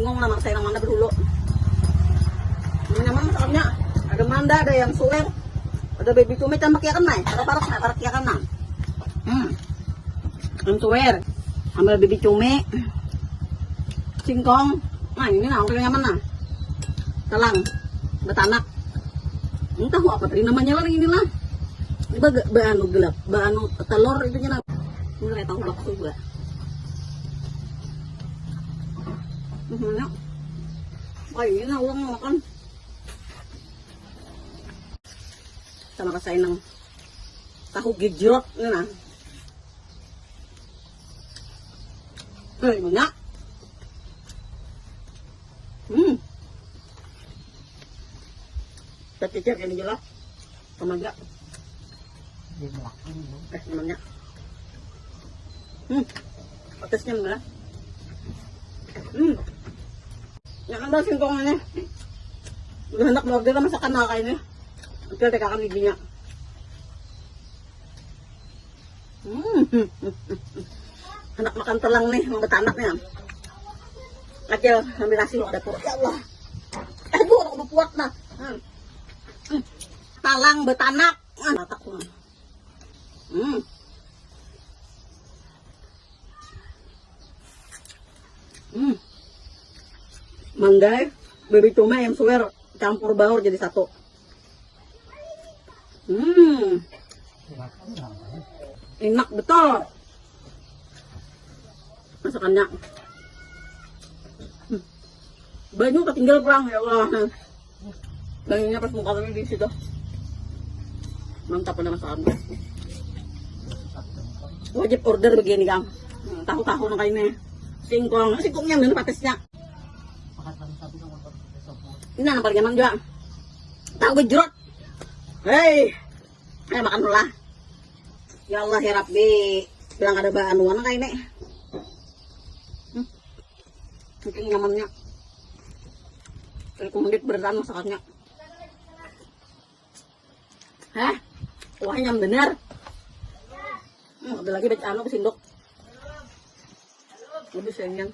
bingung lah saya yang mana dulu. Ini naman masaknya. Ada manda, ada yang suwer. Ada baby cumi can pakiakan na. Para pakiakan na. Ang suwer. Ambil baby cumi. Singkong. Nah, ini nah, oke nyaman nah. Talang. Betanak. Entah apa tadi namanya lah ini lah. Ini baanu gelap, baanu telur itu nya. Ini kayak tahu bakso juga. Ini nah uang makan. Sama kasain ng tahu gejrot ini nah. Banyak. Kita cicir ini jelas. Pemangga. Namanya. Petisnya enggak. Yang ada singkongnya. Udah hendak mau kita masakan na kayak ini. Nanti tekakan giginya. Hendak makan telang nih, mau betanaknya. Acil ambil nasi loh dapur. Ya Allah. Aduh, udah kuat nah. Talang betanak. Matak tuh. Manggai, baby cumi yang suwer campur baur jadi satu. Enak betul. Masakannya. Banyak ketinggal perang ya Allah. Dagingnya pas muka kami di situ. Mantap pada masakannya. Wajib order begini Kang. Tahu-tahu nang kainnya. Singkongnya bener patisnya. Ini yang paling enak juga. Tahu gejrot. Hei, ayo makan dulu lah. Ya Allah ya Rabbi, bilang ada bahan warna kayak ini. Mungkin nyamannya. Rekomendasi beneran masakannya. Hah? Kuahnya bener. Ada lagi baca anu kesindok. Lebih sayangnya.